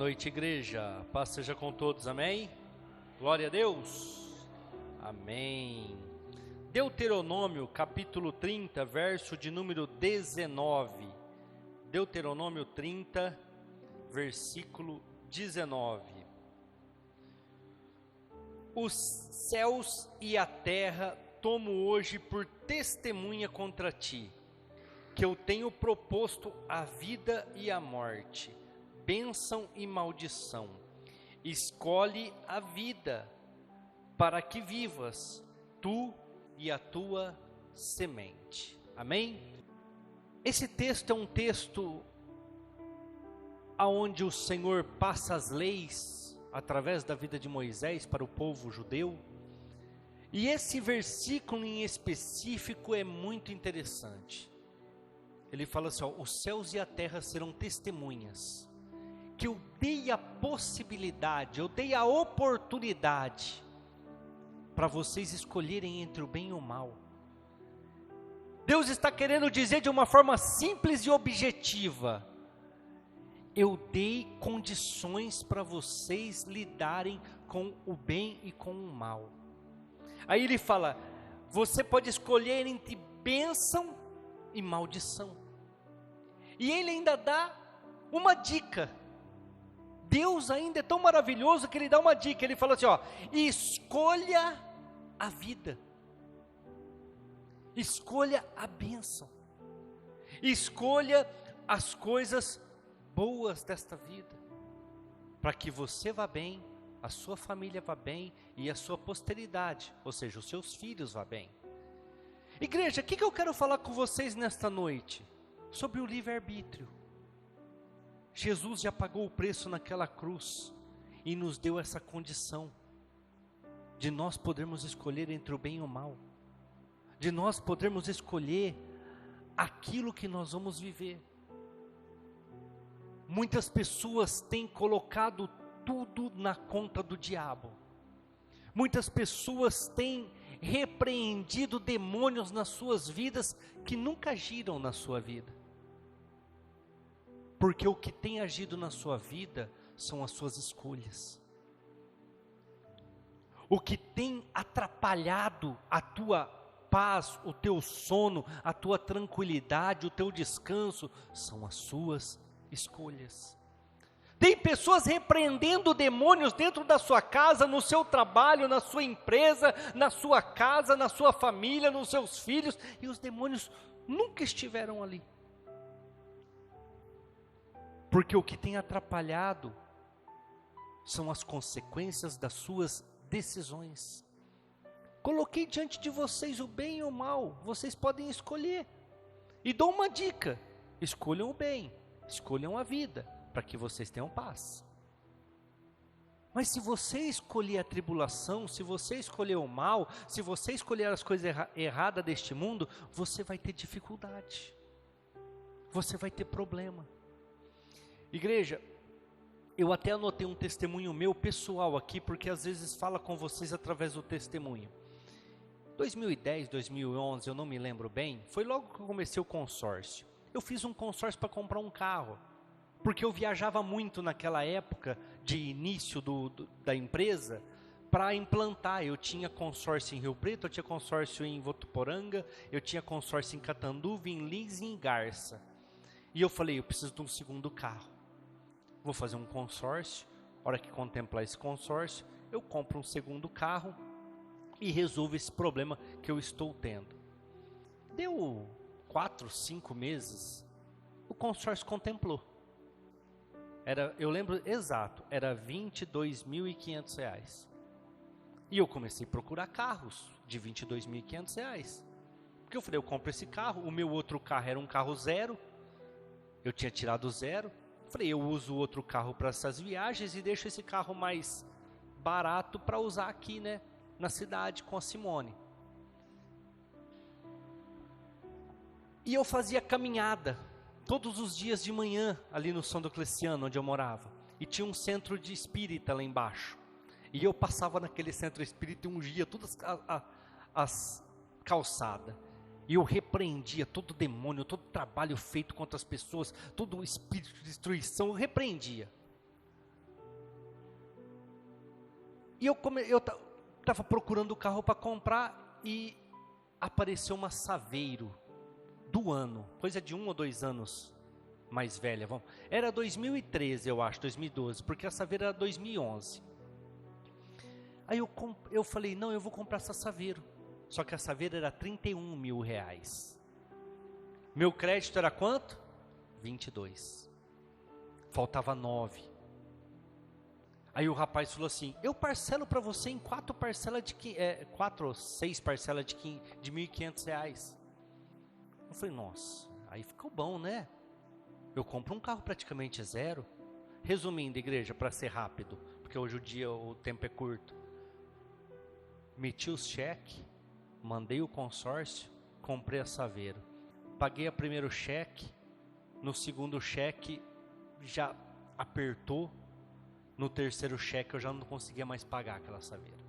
noite, igreja. Paz seja com todos, amém? Glória a Deus. Amém. Deuteronômio, capítulo 30, verso de número 19. Deuteronômio 30, versículo 19. Os céus e a terra tomo hoje por testemunha contra ti, que eu tenho proposto a vida e a morte, bênção e maldição. Escolhe a vida, para que vivas, tu e a tua semente. Amém? Esse texto é um texto aonde o Senhor passa as leis através da vida de Moisés para o povo judeu. E esse versículo em específico é muito interessante. Ele fala assim, os céus e a terra serão testemunhas, que eu dei a possibilidade, eu dei a oportunidade, para vocês escolherem entre o bem e o mal. Deus está querendo dizer de uma forma simples e objetiva, eu dei condições para vocês lidarem com o bem e com o mal. Aí ele fala, você pode escolher entre bênção e maldição. E ele ainda dá uma dica. Deus ainda é tão maravilhoso que ele dá uma dica. Ele fala assim, escolha a vida. Escolha a bênção. Escolha as coisas boas desta vida, para que você vá bem, a sua família vá bem e a sua posteridade, ou seja, os seus filhos vá bem. Igreja, o que eu quero falar com vocês nesta noite? Sobre o livre-arbítrio. Jesus já pagou o preço naquela cruz e nos deu essa condição de nós podermos escolher entre o bem e o mal, de nós podermos escolher aquilo que nós vamos viver. Muitas pessoas têm colocado tudo na conta do diabo. Muitas pessoas têm repreendido demônios nas suas vidas que nunca agiram na sua vida. Porque o que tem agido na sua vida são as suas escolhas. O que tem atrapalhado a tua paz, o teu sono, a tua tranquilidade, o teu descanso, são as suas escolhas. Tem pessoas repreendendo demônios dentro da sua casa, no seu trabalho, na sua empresa, na sua casa, na sua família, nos seus filhos, e os demônios nunca estiveram ali. Porque o que tem atrapalhado são as consequências das suas decisões. Coloquei diante de vocês o bem e o mal, vocês podem escolher. E dou uma dica, escolham o bem, escolham a vida, para que vocês tenham paz. Mas se você escolher a tribulação, se você escolher o mal, se você escolher as coisas erradas deste mundo, você vai ter dificuldade, você vai ter problema. Igreja, eu até anotei um testemunho meu pessoal aqui, porque às vezes fala com vocês através do testemunho. 2010, 2011, eu não me lembro bem, foi logo que eu comecei o consórcio. Eu fiz um consórcio para comprar um carro, porque eu viajava muito naquela época de início da empresa, para implantar. Eu tinha consórcio em Rio Preto, eu tinha consórcio em Votuporanga, eu tinha consórcio em Catanduva, em Lins e em Garça. E eu falei, eu preciso de um segundo carro. Vou fazer um consórcio, a hora que contemplar esse consórcio, eu compro um segundo carro e resolvo esse problema que eu estou tendo. Deu 4, 5 meses, o consórcio contemplou. Eu lembro exato, era R$22.500. E eu comecei a procurar carros de R$22.500. Porque eu falei, eu compro esse carro, o meu outro carro era um carro zero, eu tinha tirado zero. Falei, eu uso o outro carro para essas viagens e deixo esse carro mais barato para usar aqui, né, na cidade com a Simone. E eu fazia caminhada todos os dias de manhã ali no São Diocleciano, onde eu morava. E tinha um centro de espírita lá embaixo. E eu passava naquele centro espírita e ungia todas as calçadas. E eu repreendia todo demônio, todo trabalho feito contra as pessoas, todo o espírito de destruição, eu repreendia. E eu estava procurando o carro para comprar e apareceu uma Saveiro do ano, coisa de 1 ou 2 anos mais velha. Era 2013, eu acho, 2012, porque a Saveiro era 2011. Aí eu falei, não, eu vou comprar essa Saveiro. Só que a Saveiro era 31 mil reais. Meu crédito era quanto? 22. Faltava 9. Aí o rapaz falou assim, eu parcelo para você em 4 parcelas de 4 ou 6 parcelas de R$1.500. Eu falei, nossa, aí ficou bom, né? Eu compro um carro praticamente zero. Resumindo, igreja, para ser rápido, porque hoje o tempo é curto. Meti os cheques, mandei o consórcio, comprei a Saveiro. Paguei o primeiro cheque, no segundo cheque já apertou, no terceiro cheque eu já não conseguia mais pagar aquela Saveiro.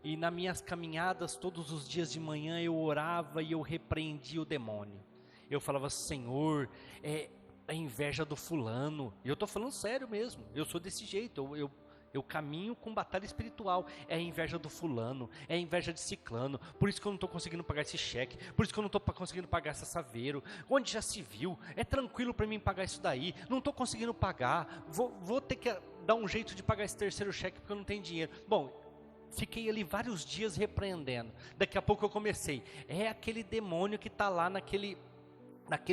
E nas minhas caminhadas, todos os dias de manhã eu orava e eu repreendia o demônio. Eu falava, Senhor, é a inveja do fulano. E eu estou falando sério mesmo, eu sou desse jeito, eu caminho com batalha espiritual. É a inveja do fulano, é a inveja de ciclano. Por isso que eu não estou conseguindo pagar esse cheque, por isso que eu não estou conseguindo pagar essa Saveiro. Onde já se viu, é tranquilo para mim pagar isso daí. Não estou conseguindo pagar, vou ter que dar um jeito de pagar esse terceiro cheque porque eu não tenho dinheiro. Bom, fiquei ali vários dias repreendendo. Daqui a pouco eu comecei, é aquele demônio que está lá naquele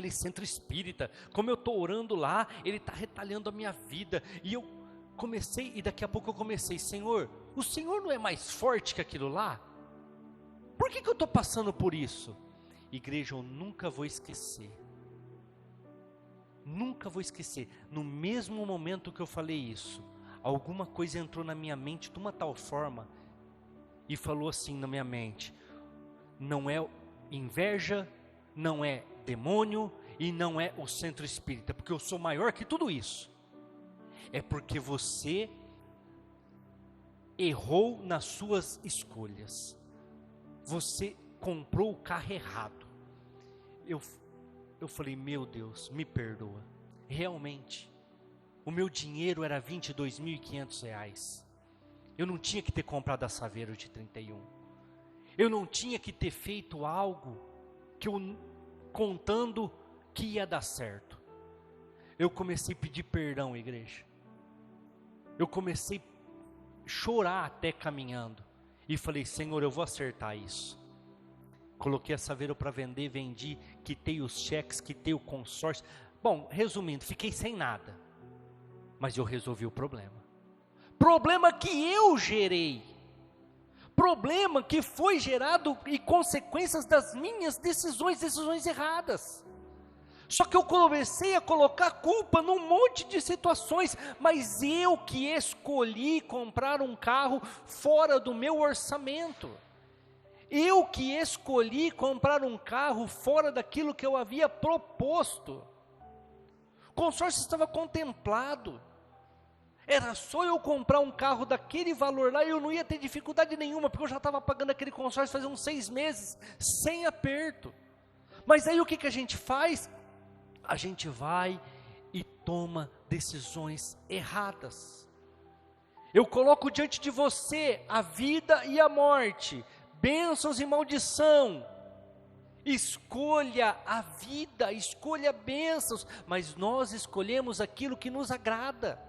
centro espírita. Como eu estou orando lá, ele está retalhando a minha vida. E eu comecei, e daqui a pouco eu comecei, Senhor, o Senhor não é mais forte que aquilo lá? Por que eu estou passando por isso? Igreja, eu nunca vou esquecer. Nunca vou esquecer. No mesmo momento que eu falei isso, alguma coisa entrou na minha mente de uma tal forma e falou assim na minha mente, não é inveja, não é demônio e não é o centro espírita, porque eu sou maior que tudo isso. É porque você errou nas suas escolhas. Você comprou o carro errado. Eu falei, meu Deus, me perdoa. Realmente, o meu dinheiro era R$22.500. Eu não tinha que ter comprado a Saveiro de 31. Eu não tinha que ter feito algo que eu contando que ia dar certo. Eu comecei a pedir perdão, igreja. Eu comecei a chorar até caminhando. E falei, Senhor, eu vou acertar isso. Coloquei a Saveiro para vender, vendi, quitei os cheques, quitei o consórcio. Bom, resumindo, fiquei sem nada. Mas eu resolvi o problema. Problema que eu gerei. Problema que foi gerado e consequências das minhas decisões erradas. Só que eu comecei a colocar culpa num monte de situações, mas eu que escolhi comprar um carro fora do meu orçamento. Eu que escolhi comprar um carro fora daquilo que eu havia proposto. O consórcio estava contemplado. Era só eu comprar um carro daquele valor lá e eu não ia ter dificuldade nenhuma, porque eu já estava pagando aquele consórcio fazia uns 6 meses, sem aperto. Mas aí o que a gente faz? A gente vai e toma decisões erradas. Eu coloco diante de você a vida e a morte, bênçãos e maldição. Escolha a vida, escolha bênçãos, mas nós escolhemos aquilo que nos agrada.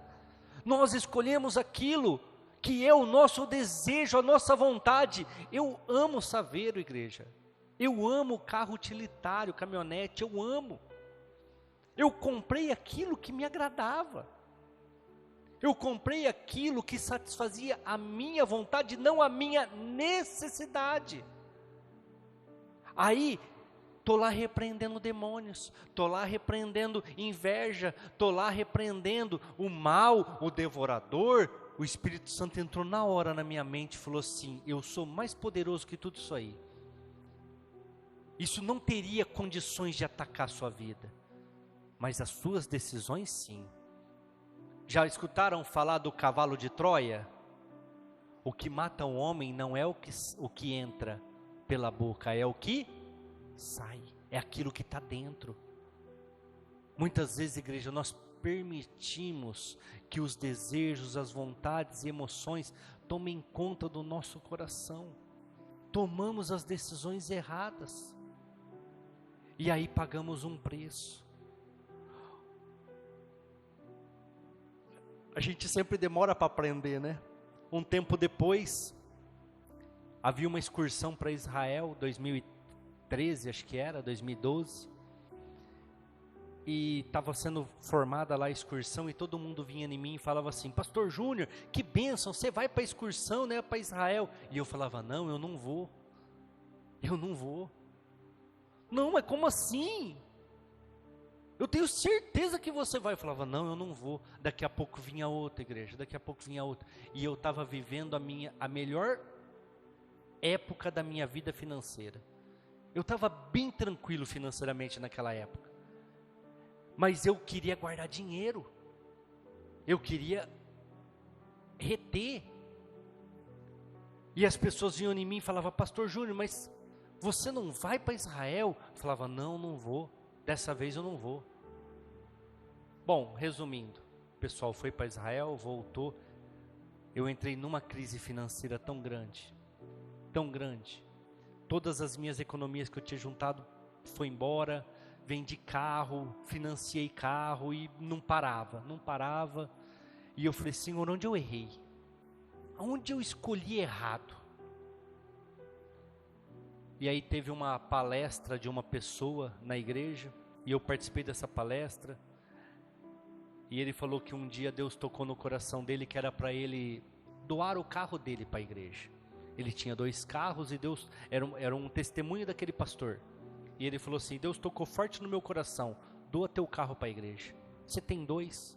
Nós escolhemos aquilo que é o nosso desejo, a nossa vontade. Eu amo Saveiro, igreja. Eu amo carro utilitário, caminhonete, eu amo. Eu comprei aquilo que me agradava. Eu comprei aquilo que satisfazia a minha vontade, não a minha necessidade. Aí, estou lá repreendendo demônios, estou lá repreendendo inveja, estou lá repreendendo o mal, o devorador. O Espírito Santo entrou na hora na minha mente e falou assim, eu sou mais poderoso que tudo isso aí. Isso não teria condições de atacar a sua vida, mas as suas decisões sim. Já escutaram falar do cavalo de Troia? O que mata o homem não é o que entra pela boca, é o que sai, é aquilo que está dentro. Muitas vezes, igreja, nós permitimos que os desejos, as vontades e emoções tomem conta do nosso coração. Tomamos as decisões erradas. E aí pagamos um preço. A gente sempre demora para aprender, né? Um tempo depois, havia uma excursão para Israel, 2013, acho que era, 2012. E estava sendo formada lá a excursão e todo mundo vinha em mim e falava assim: Pastor Júnior, que bênção, você vai para a excursão, né, para Israel? E eu falava: não, eu não vou. Eu não vou. Não, mas como assim? Eu tenho certeza que você vai. Eu falava: não, eu não vou. Daqui a pouco vinha outra igreja, daqui a pouco vinha outra. E eu estava vivendo a melhor época da minha vida financeira. Eu estava bem tranquilo financeiramente naquela época. Mas eu queria guardar dinheiro. Eu queria reter. E as pessoas vinham em mim e falavam: Pastor Júnior, mas você não vai para Israel? Eu falava: não, não vou. Dessa vez eu não vou. Bom, resumindo, o pessoal foi para Israel, voltou. Eu entrei numa crise financeira tão grande. Tão grande. Todas as minhas economias que eu tinha juntado foi embora. Vendi carro, financiei carro e não parava. E eu falei: Senhor, onde eu errei? Onde eu escolhi errado? E aí teve uma palestra de uma pessoa na igreja, e eu participei dessa palestra, e ele falou que um dia Deus tocou no coração dele que era para ele doar o carro dele para a igreja. Ele tinha 2 carros e Deus era um testemunho daquele pastor. E ele falou assim: Deus tocou forte no meu coração, doa teu carro para a igreja. Você tem 2,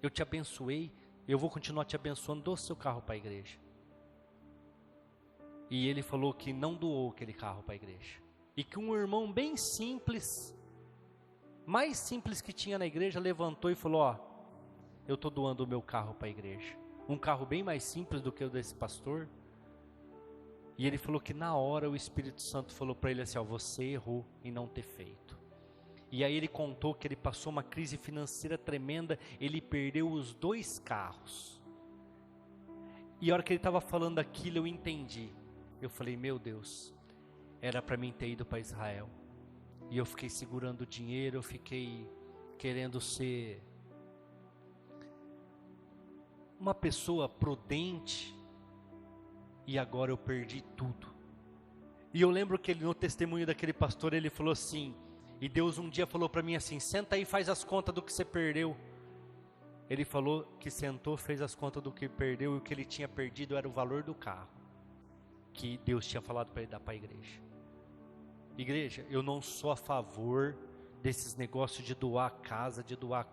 eu te abençoei, eu vou continuar te abençoando, doa seu carro para a igreja. E ele falou que não doou aquele carro para a igreja. E que um irmão bem simples, mais simples que tinha na igreja, levantou e falou: ó, eu estou doando o meu carro para a igreja. Um carro bem mais simples do que o desse pastor. E ele falou que na hora o Espírito Santo falou para ele assim: ó, você errou em não ter feito. E aí ele contou que ele passou uma crise financeira tremenda, ele perdeu os 2 carros. E a hora que ele estava falando aquilo eu entendi. Eu falei: meu Deus, era para mim ter ido para Israel. E eu fiquei segurando o dinheiro, eu fiquei querendo ser uma pessoa prudente. E agora eu perdi tudo. E eu lembro que no testemunho daquele pastor, ele falou assim, e Deus um dia falou para mim assim: senta aí e faz as contas do que você perdeu. Ele falou que sentou, fez as contas do que perdeu, e o que ele tinha perdido era o valor do carro, que Deus tinha falado para ele dar para a igreja. Igreja, eu não sou a favor desses negócios de doar casa, de doar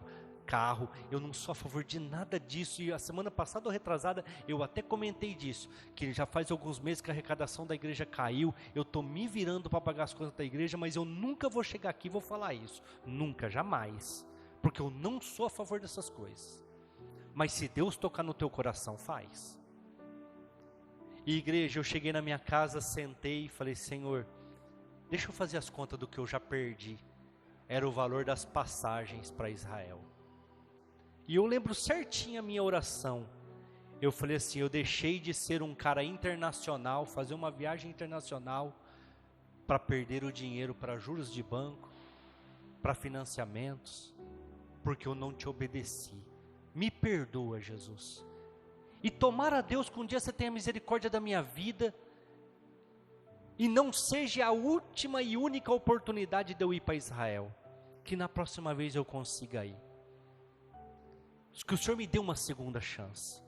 carro, eu não sou a favor de nada disso. E a semana passada ou retrasada eu até comentei disso, que já faz alguns meses que a arrecadação da igreja caiu, eu estou me virando para pagar as coisas da igreja, mas eu nunca vou chegar aqui e vou falar isso, nunca, jamais, porque eu não sou a favor dessas coisas. Mas se Deus tocar no teu coração, faz. E igreja, eu cheguei na minha casa, sentei e falei: Senhor, deixa eu fazer as contas do que eu já perdi. Era o valor das passagens para Israel. E eu lembro certinho a minha oração. Eu falei assim: eu deixei de ser um cara internacional, fazer uma viagem internacional, para perder o dinheiro para juros de banco, para financiamentos, porque eu não te obedeci. Me perdoa, Jesus. E tomara a Deus que um dia você tenha misericórdia da minha vida, e não seja a última e única oportunidade de eu ir para Israel, que na próxima vez eu consiga ir. Que o Senhor me dê uma segunda chance.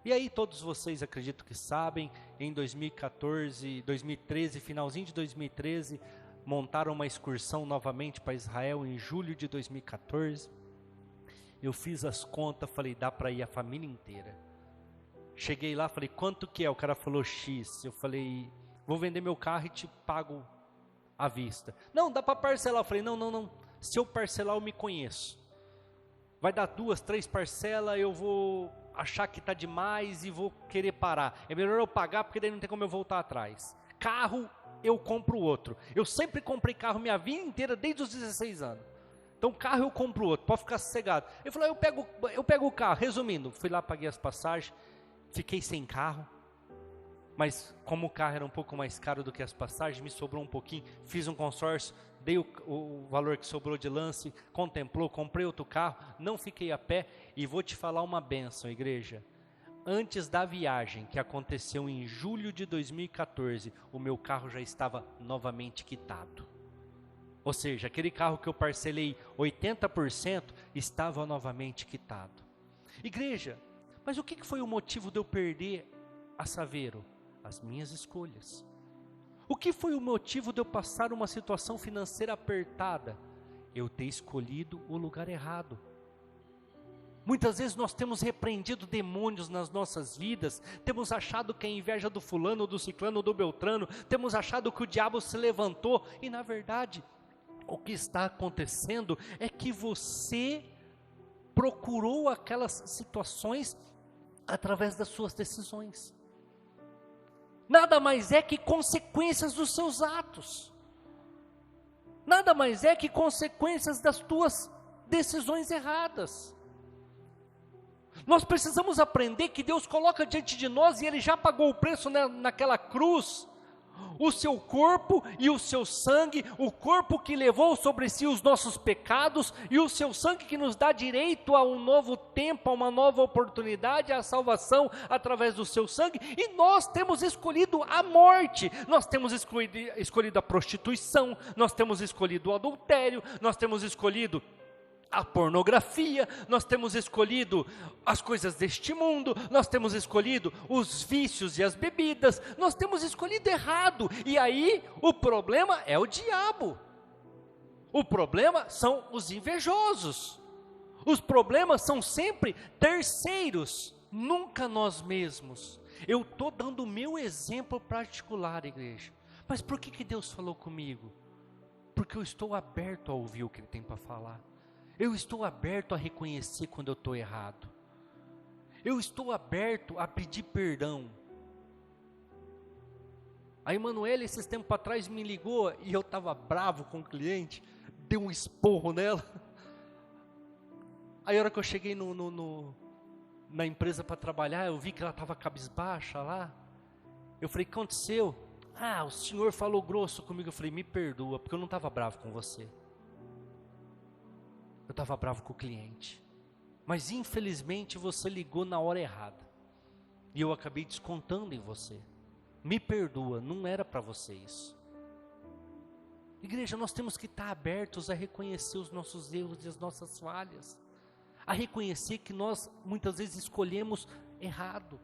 E aí todos vocês acredito que sabem, em 2014, 2013, finalzinho de 2013, montaram uma excursão novamente para Israel em julho de 2014. Eu fiz as contas, falei: dá para ir a família inteira. Cheguei lá, falei: quanto que é? O cara falou X. Eu falei: vou vender meu carro e te pago à vista. Não, dá para parcelar. Eu falei: não, se eu parcelar eu me conheço. Vai dar 2, 3 parcelas, eu vou achar que está demais e vou querer parar. É melhor eu pagar, porque daí não tem como eu voltar atrás. Carro, eu compro outro. Eu sempre comprei carro minha vida inteira, desde os 16 anos. Então carro eu compro outro, pode ficar sossegado. Ele falou, eu pego o carro. Resumindo, fui lá, paguei as passagens, fiquei sem carro. Mas como o carro era um pouco mais caro do que as passagens, me sobrou um pouquinho, fiz um consórcio, dei o valor que sobrou de lance, contemplou, comprei outro carro, não fiquei a pé. E vou te falar uma bênção, igreja. Antes da viagem, que aconteceu em julho de 2014, o meu carro já estava novamente quitado. Ou seja, aquele carro que eu parcelei 80% estava novamente quitado. Igreja, mas o que foi o motivo de eu perder a Saveiro? As minhas escolhas. O que foi o motivo de eu passar uma situação financeira apertada? Eu ter escolhido o lugar errado. Muitas vezes nós temos repreendido demônios nas nossas vidas, temos achado que é inveja do fulano, do ciclano, do beltrano, temos achado que o diabo se levantou, e na verdade, o que está acontecendo é que você procurou aquelas situações através das suas decisões. Nada mais é que consequências dos seus atos. Nada mais é que consequências das tuas decisões erradas. Nós precisamos aprender que Deus coloca diante de nós, e Ele já pagou o preço naquela cruz, o seu corpo e o seu sangue, o corpo que levou sobre si os nossos pecados, e o seu sangue que nos dá direito a um novo tempo, a uma nova oportunidade, a salvação através do seu sangue. E nós temos escolhido a morte, nós temos escolhido a prostituição, nós temos escolhido o adultério, nós temos escolhido a pornografia, nós temos escolhido as coisas deste mundo, nós temos escolhido os vícios e as bebidas, nós temos escolhido errado. E aí o problema é o diabo, o problema são os invejosos, os problemas são sempre terceiros, nunca nós mesmos. Eu estou dando o meu exemplo particular, igreja. Mas por que Deus falou comigo? Porque eu estou aberto a ouvir o que Ele tem para falar. Eu estou aberto a reconhecer quando eu estou errado. Eu estou aberto a pedir perdão. A Emanuele, esses tempos atrás, me ligou e eu estava bravo com o cliente, dei um esporro nela. Aí a hora que eu cheguei na empresa para trabalhar, eu vi que ela estava cabisbaixa lá. Eu falei, o que aconteceu? O senhor falou grosso comigo. Eu falei, me perdoa, porque eu não estava bravo com você. Eu estava bravo com o cliente, mas infelizmente você ligou na hora errada, e eu acabei descontando em você. Me perdoa, não era para você isso. Igreja, nós temos que estar abertos a reconhecer os nossos erros e as nossas falhas, a reconhecer que nós muitas vezes escolhemos errado,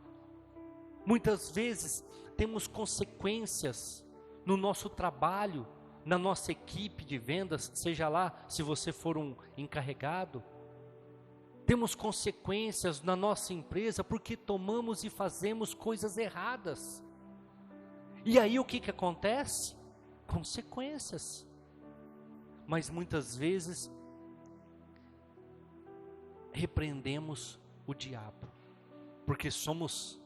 muitas vezes temos consequências no nosso trabalho, na nossa equipe de vendas, seja lá se você for um encarregado. Temos consequências na nossa empresa porque tomamos e fazemos coisas erradas. E aí o que acontece? Consequências. Mas muitas vezes repreendemos o diabo, porque somos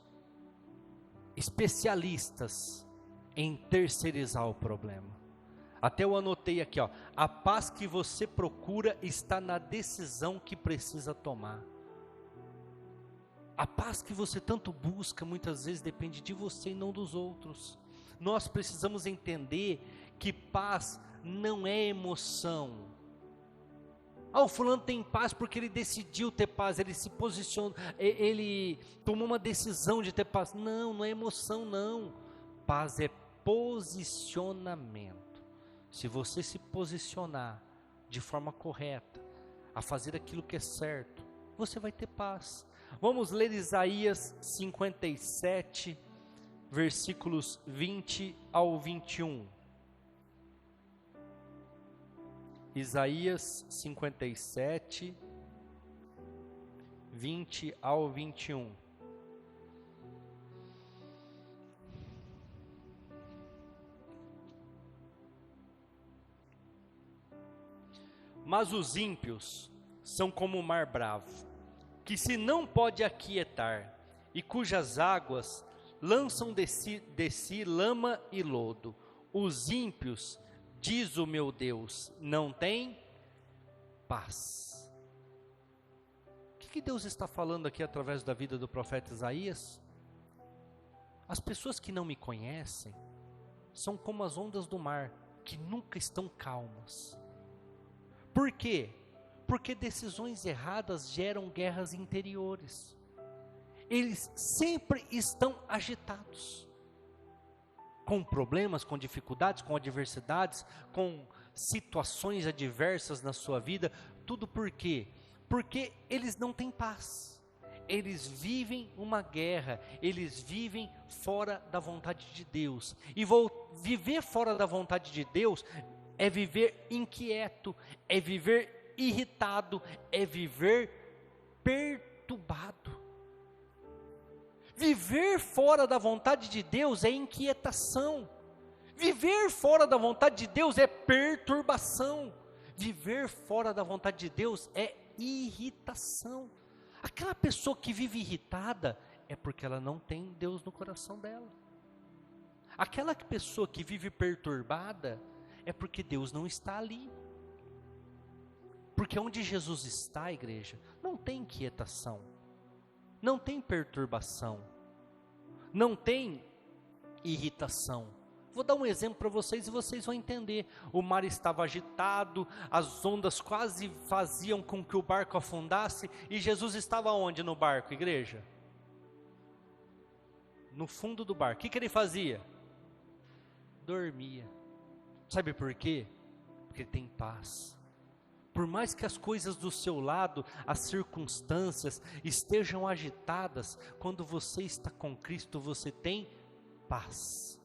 especialistas em terceirizar o problema. Até eu anotei aqui, a paz que você procura está na decisão que precisa tomar. A paz que você tanto busca, muitas vezes depende de você e não dos outros. Nós precisamos entender que paz não é emoção. O fulano tem paz porque ele decidiu ter paz, ele se posicionou, ele tomou uma decisão de ter paz. Não é emoção não. Paz é posicionamento. Se você se posicionar de forma correta, a fazer aquilo que é certo, você vai ter paz. Vamos ler Isaías 57, versículos 20 ao 21. Isaías 57, 20 ao 21. Mas os ímpios são como o mar bravo, que se não pode aquietar, e cujas águas lançam de si lama e lodo. Os ímpios, diz o meu Deus, não têm paz. O que Deus está falando aqui através da vida do profeta Isaías? As pessoas que não me conhecem são como as ondas do mar, que nunca estão calmas. Por quê? Porque decisões erradas geram guerras interiores. Eles sempre estão agitados, com problemas, com dificuldades, com adversidades, com situações adversas na sua vida. Tudo por quê? Porque eles não têm paz. Eles vivem uma guerra, eles vivem fora da vontade de Deus. E viver fora da vontade de Deus é viver inquieto, é viver irritado, é viver perturbado. Viver fora da vontade de Deus é inquietação. Viver fora da vontade de Deus é perturbação. Viver fora da vontade de Deus é irritação. Aquela pessoa que vive irritada é porque ela não tem Deus no coração dela. Aquela pessoa que vive perturbada é porque Deus não está ali. Porque onde Jesus está, igreja, não tem inquietação, não tem perturbação, não tem irritação. Vou dar um exemplo para vocês e vocês vão entender. O mar estava agitado, as ondas quase faziam com que o barco afundasse, e Jesus estava onde no barco, igreja? No fundo do barco. O que ele fazia? Dormia. Sabe por quê? Porque ele tem paz. Por mais que as coisas do seu lado, as circunstâncias estejam agitadas, quando você está com Cristo, você tem paz.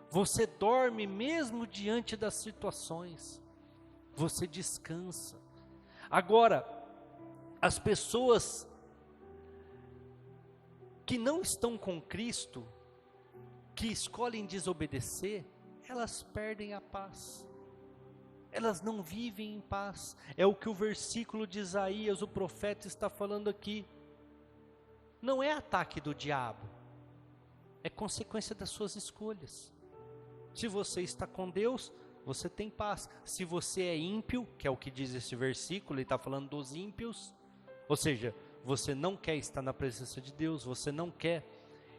Você dorme mesmo diante das situações. Você descansa. Agora, as pessoas que não estão com Cristo, que escolhem desobedecer, elas perdem a paz. Elas não vivem em paz. É o que o versículo de Isaías, o profeta, está falando aqui. Não é ataque do diabo, é consequência das suas escolhas. Se você está com Deus, você tem paz. Se você é ímpio, que é o que diz esse versículo, ele está falando dos ímpios, ou seja, você não quer estar na presença de Deus, você não quer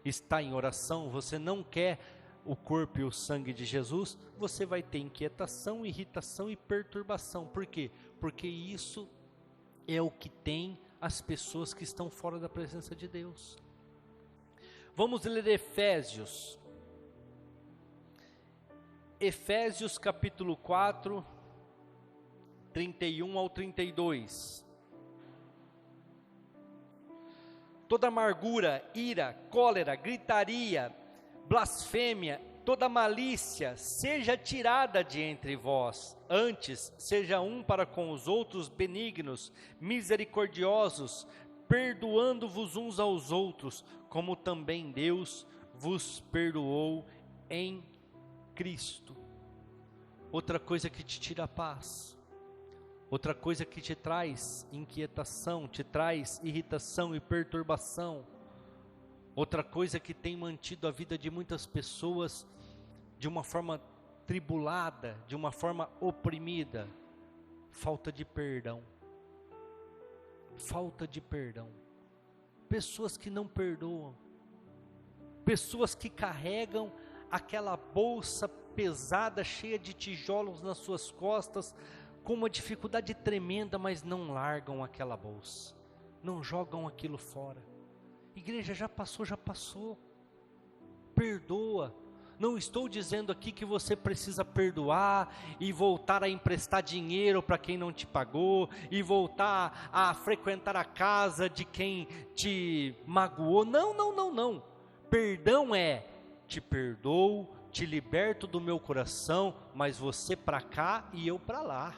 estar em oração, você não quer o corpo e o sangue de Jesus, você vai ter inquietação, irritação e perturbação. Por quê? Porque isso é o que tem as pessoas que estão fora da presença de Deus. Vamos ler Efésios. Efésios capítulo 4, 31 ao 32. Toda amargura, ira, cólera, gritaria, blasfêmia, toda malícia, seja tirada de entre vós. Antes, seja um para com os outros benignos, misericordiosos, perdoando-vos uns aos outros, como também Deus vos perdoou em Cristo. Outra coisa que te tira a paz, outra coisa que te traz inquietação, te traz irritação e perturbação, outra coisa que tem mantido a vida de muitas pessoas de uma forma tribulada, de uma forma oprimida, falta de perdão. Falta de perdão. Pessoas que não perdoam, pessoas que carregam aquela bolsa pesada, cheia de tijolos nas suas costas, com uma dificuldade tremenda, mas não largam aquela bolsa, não jogam aquilo fora. Igreja, já passou, perdoa. Não estou dizendo aqui que você precisa perdoar e voltar a emprestar dinheiro para quem não te pagou, e voltar a frequentar a casa de quem te magoou. Não. Perdão é: te perdoo, te liberto do meu coração, mas você para cá e eu para lá.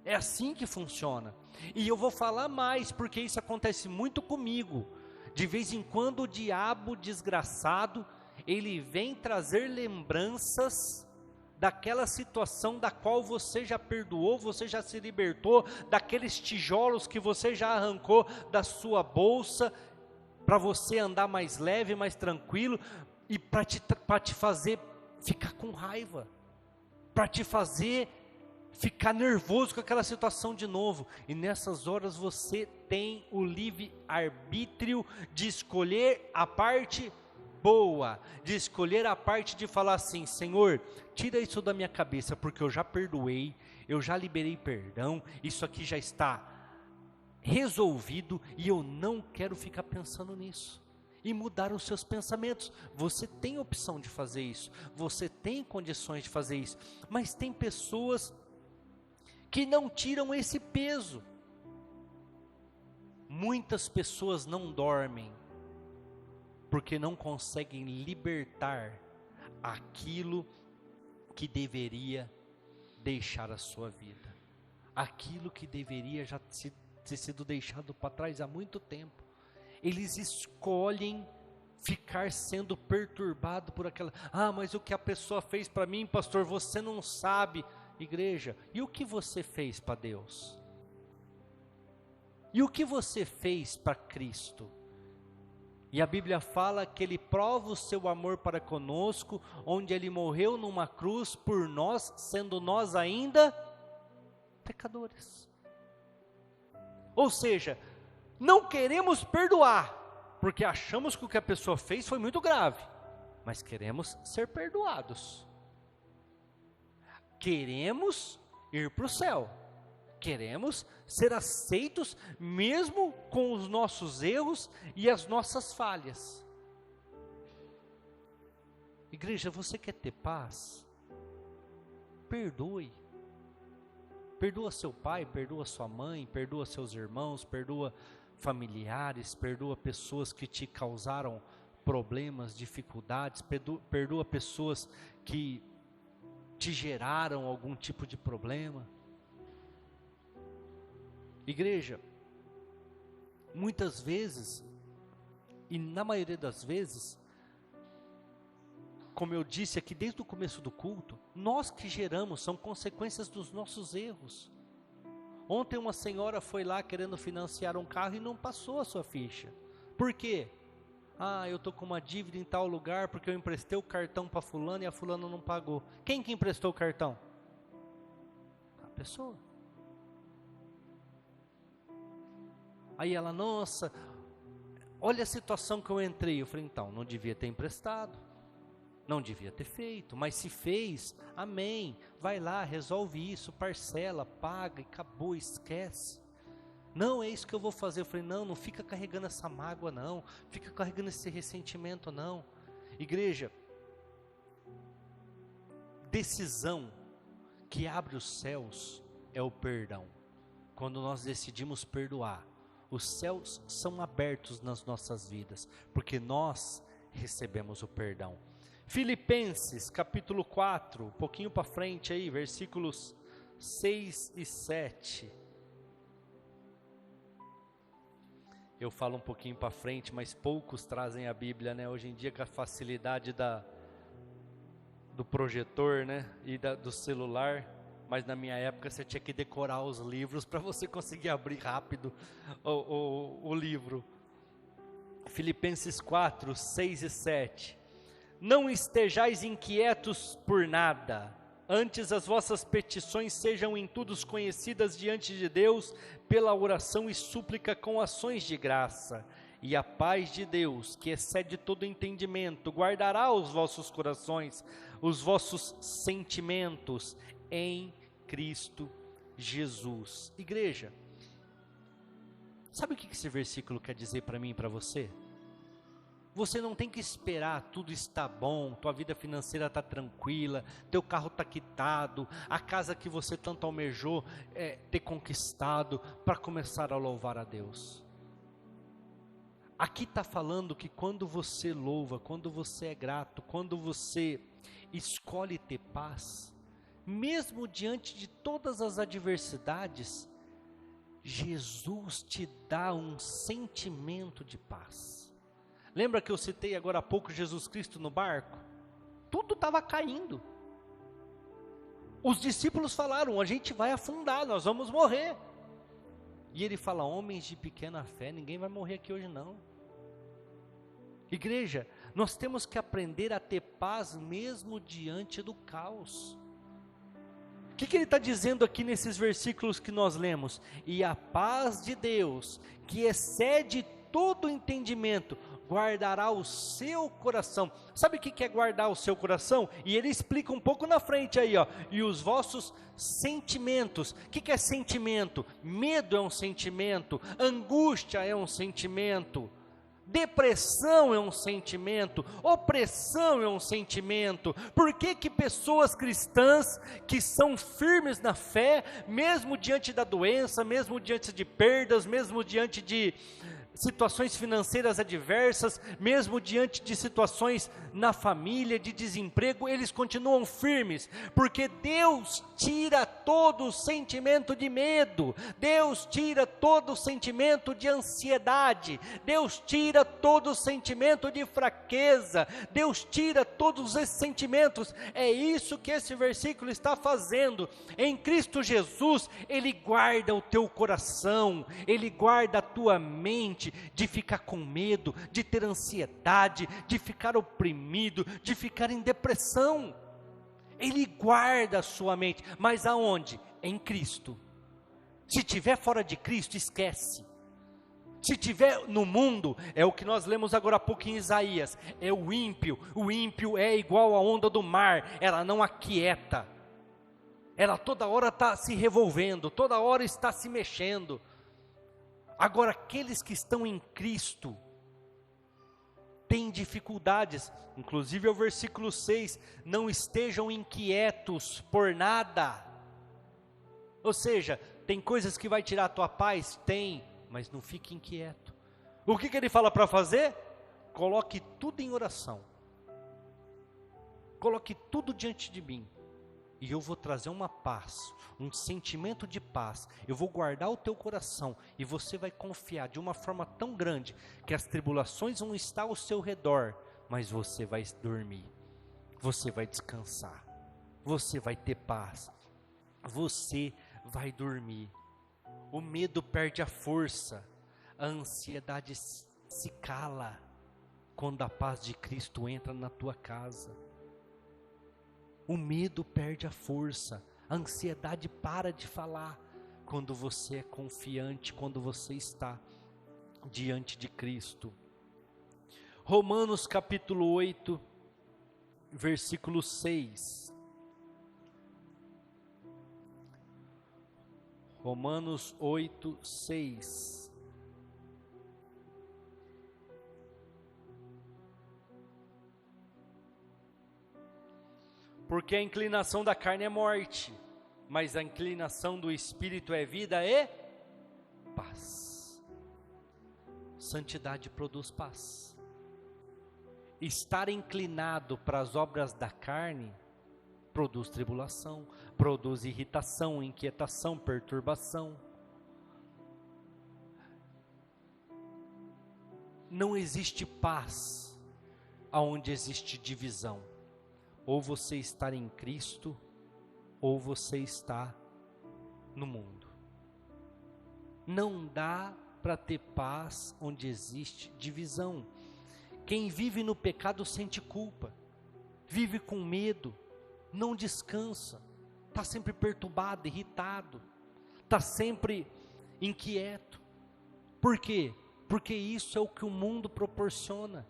É assim que funciona. E eu vou falar mais, porque isso acontece muito comigo. De vez em quando o diabo desgraçado, ele vem trazer lembranças daquela situação da qual você já perdoou, você já se libertou, daqueles tijolos que você já arrancou da sua bolsa, para você andar mais leve, mais tranquilo, e para te fazer ficar com raiva, para te fazer ficar nervoso com aquela situação de novo. E nessas horas você tem o livre-arbítrio de escolher a parte boa, de escolher a parte de falar assim: Senhor, tira isso da minha cabeça, porque eu já perdoei, eu já liberei perdão, isso aqui já está resolvido e eu não quero ficar pensando nisso. E mudar os seus pensamentos. Você tem opção de fazer isso, você tem condições de fazer isso, mas tem pessoas que não tiram esse peso. Muitas pessoas não dormem porque não conseguem libertar aquilo que deveria deixar a sua vida, aquilo que deveria já ter sido deixado para trás há muito tempo. Eles escolhem ficar sendo perturbado por aquela, mas o que a pessoa fez para mim, pastor, você não sabe. Igreja, e o que você fez para Deus? E o que você fez para Cristo? E a Bíblia fala que Ele prova o seu amor para conosco, onde Ele morreu numa cruz por nós, sendo nós ainda pecadores. Ou seja, não queremos perdoar, porque achamos que o que a pessoa fez foi muito grave, mas queremos ser perdoados. Queremos ir para o céu, queremos ser aceitos mesmo com os nossos erros e as nossas falhas. Igreja, você quer ter paz? Perdoe. Perdoa seu pai, perdoa sua mãe, perdoa seus irmãos, perdoa familiares, perdoa pessoas que te causaram problemas, dificuldades, perdoa pessoas que te geraram algum tipo de problema. Igreja, muitas vezes, e na maioria das vezes, como eu disse aqui desde o começo do culto, nós que geramos, são consequências dos nossos erros. Ontem uma senhora foi lá querendo financiar um carro e não passou a sua ficha. Por quê? Eu estou com uma dívida em tal lugar porque eu emprestei o cartão para fulano e a fulana não pagou. Quem que emprestou o cartão? A pessoa. Aí ela, nossa, olha a situação que eu entrei. Eu falei, então, não devia ter emprestado, não devia ter feito, mas se fez, amém, vai lá, resolve isso, parcela, paga e acabou, esquece. Não, é isso que eu vou fazer. Eu falei, não fica carregando essa mágoa não, fica carregando esse ressentimento não. Igreja, decisão que abre os céus é o perdão. Quando nós decidimos perdoar, os céus são abertos nas nossas vidas, porque nós recebemos o perdão. Filipenses capítulo 4, um pouquinho para frente aí, versículos 6 e 7. Eu falo um pouquinho para frente, mas poucos trazem a Bíblia, né? Hoje em dia com a facilidade do projetor, né? E do celular, mas na minha época você tinha que decorar os livros para você conseguir abrir rápido o livro. Filipenses 4, 6 e 7. Não estejais inquietos por nada, antes as vossas petições sejam em tudo conhecidas diante de Deus, pela oração e súplica com ações de graça. E a paz de Deus, que excede todo entendimento, guardará os vossos corações, os vossos sentimentos em Cristo Jesus. Igreja, sabe o que esse versículo quer dizer para mim e para você? Você não tem que esperar tudo estar bom, tua vida financeira está tranquila, teu carro está quitado, a casa que você tanto almejou ter conquistado, para começar a louvar a Deus. Aqui está falando que quando você louva, quando você é grato, quando você escolhe ter paz, mesmo diante de todas as adversidades, Jesus te dá um sentimento de paz. Lembra que eu citei agora há pouco Jesus Cristo no barco? Tudo estava caindo. Os discípulos falaram, a gente vai afundar, nós vamos morrer. E ele fala, homens de pequena fé, ninguém vai morrer aqui hoje não. Igreja, nós temos que aprender a ter paz mesmo diante do caos. que ele está dizendo aqui nesses versículos que nós lemos? E a paz de Deus, que excede todo entendimento, guardará o seu coração. Sabe o que é guardar o seu coração? E ele explica um pouco na frente aí, ó. E os vossos sentimentos. O que é sentimento? Medo é um sentimento, angústia é um sentimento, depressão é um sentimento, opressão é um sentimento. Por que que pessoas cristãs que são firmes na fé, mesmo diante da doença, mesmo diante de perdas, mesmo diante de situações financeiras adversas, mesmo diante de situações na família, de desemprego, eles continuam firmes, porque Deus tira todo o sentimento de medo, Deus tira todo o sentimento de ansiedade, Deus tira todo o sentimento de fraqueza, Deus tira todos esses sentimentos. É isso que esse versículo está fazendo. Em Cristo Jesus, Ele guarda o teu coração, Ele guarda a tua mente, de ficar com medo, de ter ansiedade, de ficar oprimido, de ficar em depressão. Ele guarda a sua mente, mas aonde? Em Cristo. Se tiver fora de Cristo, esquece. Se tiver no mundo, é o que nós lemos agora há pouco em Isaías, é o ímpio é igual à onda do mar, ela não aquieta, ela toda hora está se revolvendo, toda hora está se mexendo. Agora, aqueles que estão em Cristo, têm dificuldades, inclusive é o versículo 6, não estejam inquietos por nada. Ou seja, tem coisas que vai tirar a tua paz? Tem, mas não fique inquieto. O que ele fala para fazer? Coloque tudo em oração, coloque tudo diante de mim, e eu vou trazer uma paz, um sentimento de paz, eu vou guardar o teu coração, e você vai confiar de uma forma tão grande, que as tribulações vão estar ao seu redor, mas você vai dormir, você vai descansar, você vai ter paz, você vai dormir. O medo perde a força, a ansiedade se cala, quando a paz de Cristo entra na tua casa. O medo perde a força, a ansiedade para de falar, quando você é confiante, quando você está diante de Cristo. Romanos capítulo 8, versículo 6. Romanos 8, 6. Porque a inclinação da carne é morte, mas a inclinação do Espírito é vida e paz. Santidade produz paz. Estar inclinado para as obras da carne produz tribulação, produz irritação, inquietação, perturbação. Não existe paz aonde existe divisão. Ou você está em Cristo, ou você está no mundo. Não dá para ter paz onde existe divisão. Quem vive no pecado sente culpa, vive com medo, não descansa, está sempre perturbado, irritado, está sempre inquieto. Por quê? Porque isso é o que o mundo proporciona,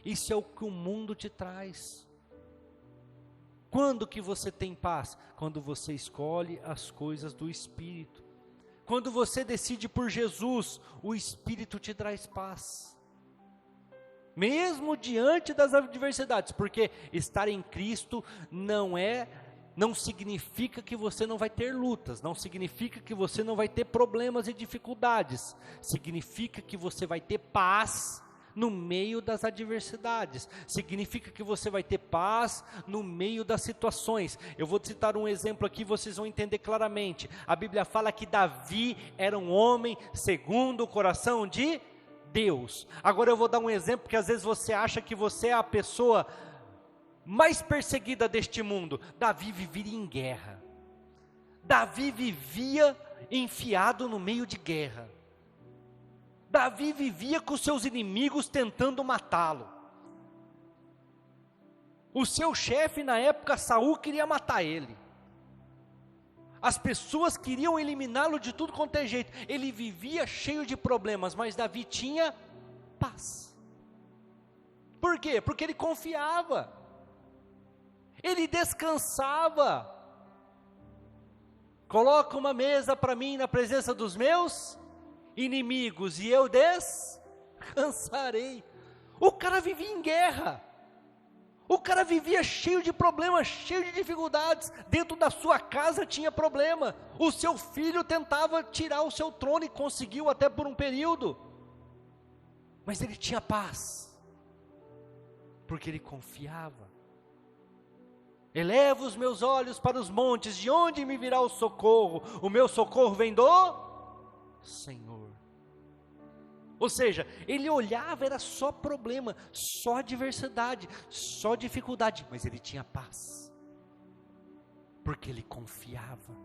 isso é o que o mundo te traz. Quando que você tem paz? Quando você escolhe as coisas do Espírito. Quando você decide por Jesus, o Espírito te traz paz. Mesmo diante das adversidades, porque estar em Cristo não significa que você não vai ter lutas, não significa que você não vai ter problemas e dificuldades, significa que você vai ter paz no meio das adversidades, significa que você vai ter paz no meio das situações. Eu vou citar um exemplo aqui, vocês vão entender claramente. A Bíblia fala que Davi era um homem segundo o coração de Deus. Agora eu vou dar um exemplo, porque às vezes você acha que você é a pessoa mais perseguida deste mundo. Davi vivia em guerra, Davi vivia enfiado no meio de guerra, Davi vivia com seus inimigos tentando matá-lo. O seu chefe na época, Saul, queria matar ele. As pessoas queriam eliminá-lo de tudo quanto é jeito. Ele vivia cheio de problemas, mas Davi tinha paz. Por quê? Porque ele confiava. Ele descansava. Coloca uma mesa para mim na presença dos meus inimigos e eu descansarei. O cara vivia em guerra. O cara vivia cheio de problemas, cheio de dificuldades. Dentro da sua casa tinha problema. O seu filho tentava tirar o seu trono e conseguiu até por um período. Mas ele tinha paz, porque ele confiava. Eleva os meus olhos para os montes, de onde me virá o socorro? O meu socorro vem do Senhor. Ou seja, ele olhava, era só problema, só adversidade, só dificuldade, mas ele tinha paz, porque ele confiava,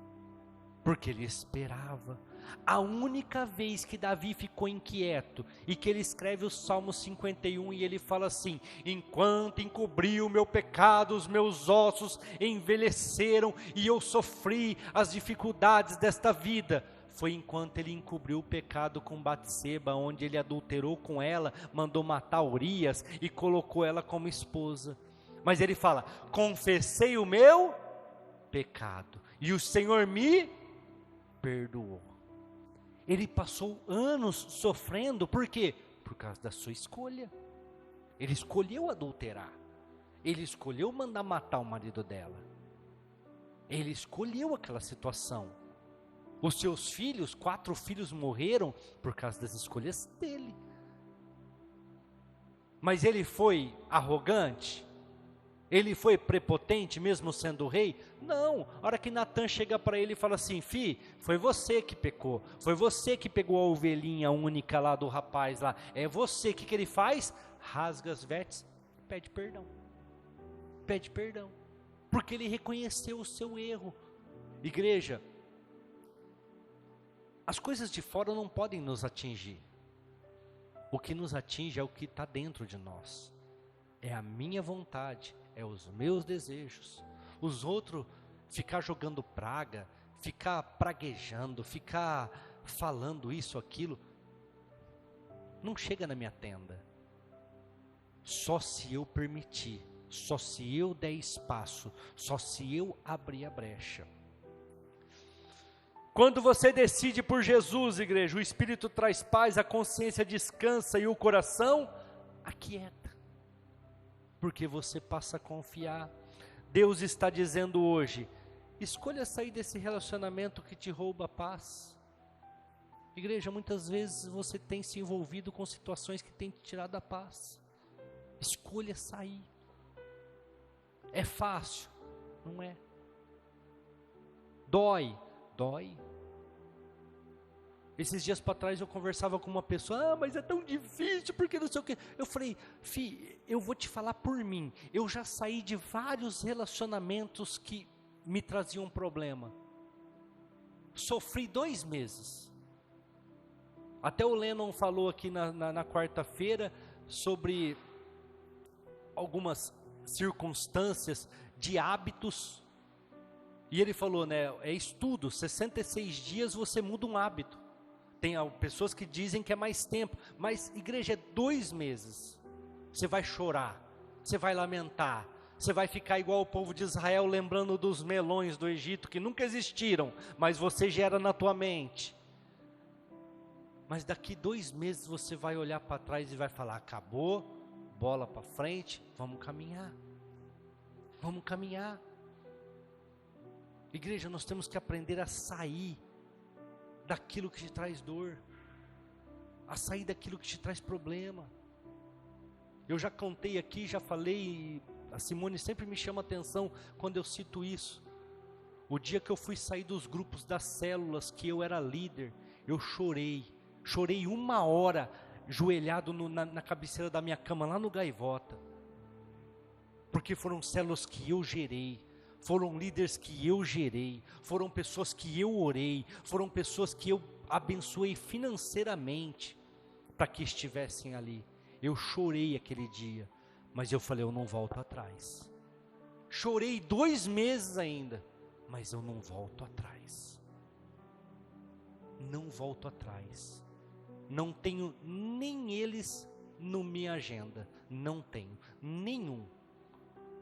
porque ele esperava. A única vez que Davi ficou inquieto, e que ele escreve o Salmo 51, e ele fala assim: enquanto encobri o meu pecado, os meus ossos envelheceram, e eu sofri as dificuldades desta vida, foi enquanto ele encobriu o pecado com Batseba, onde ele adulterou com ela, mandou matar Urias, e colocou ela como esposa. Mas ele fala: confessei o meu pecado, e o Senhor me perdoou. Ele passou anos sofrendo, por quê? Por causa da sua escolha. Ele escolheu adulterar, ele escolheu mandar matar o marido dela, ele escolheu aquela situação. Os seus filhos, 4 filhos morreram por causa das escolhas dele. Mas ele foi arrogante? Ele foi prepotente mesmo sendo rei? Não. A hora que Natan chega para ele e fala assim: fi, foi você que pecou, foi você que pegou a ovelhinha única lá do rapaz lá, é você. O que ele faz? Rasga as vestes, pede perdão, porque ele reconheceu o seu erro. Igreja, as coisas de fora não podem nos atingir. O que nos atinge é o que está dentro de nós. É a minha vontade, é os meus desejos. Os outros, ficar jogando praga, ficar praguejando, ficar falando isso, aquilo, não chega na minha tenda. Só se eu permitir, só se eu der espaço, só se eu abrir a brecha. Quando você decide por Jesus, igreja, o Espírito traz paz, a consciência descansa e o coração aquieta, porque você passa a confiar. Deus está dizendo hoje: escolha sair desse relacionamento que te rouba a paz. Igreja, muitas vezes você tem se envolvido com situações que têm te tirado a paz. Escolha sair. É fácil? Não é. Dói? Esses dias para trás eu conversava com uma pessoa: mas é tão difícil, porque não sei o que. Eu falei: eu vou te falar por mim, eu já saí de vários relacionamentos que me traziam problema. Sofri 2 meses. Até o Lennon falou aqui na quarta-feira sobre algumas circunstâncias de hábitos. E ele falou, né, é estudo, 66 dias você muda um hábito. Tem pessoas que dizem que é mais tempo, mas igreja, é 2 meses. Você vai chorar, você vai lamentar, você vai ficar igual o povo de Israel, lembrando dos melões do Egito, que nunca existiram, mas você gera na tua mente. Mas daqui 2 meses você vai olhar para trás e vai falar: acabou, bola para frente, vamos caminhar. Igreja, nós temos que aprender a sair daquilo que te traz dor, a sair daquilo que te traz problema. Eu já contei aqui, já falei, a Simone sempre me chama a atenção quando eu cito isso. O dia que eu fui sair dos grupos das células, que eu era líder, eu chorei 1 hora, joelhado na cabeceira da minha cama, lá no Gaivota, porque foram células que eu gerei, foram líderes que eu gerei, foram pessoas que eu orei, foram pessoas que eu abençoei financeiramente para que estivessem ali. Eu chorei aquele dia, mas eu falei: eu não volto atrás. Chorei 2 meses ainda, mas eu não volto atrás. Não volto atrás. Não tenho nem eles na minha agenda. Não tenho nenhum.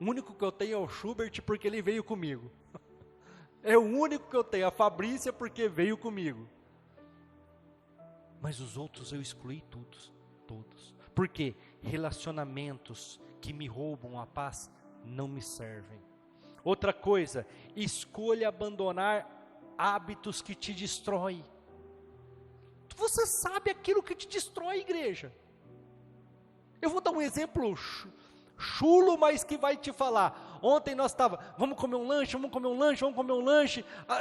O único que eu tenho é o Schubert, porque ele veio comigo. É o único que eu tenho. A Fabrícia, porque veio comigo. Mas os outros eu excluí todos. Por quê? Relacionamentos que me roubam a paz não me servem. Outra coisa, escolha abandonar hábitos que te destroem. Você sabe aquilo que te destrói, igreja. Eu vou dar um exemplo chulo, mas que vai te falar. Ontem nós estávamos, vamos comer um lanche.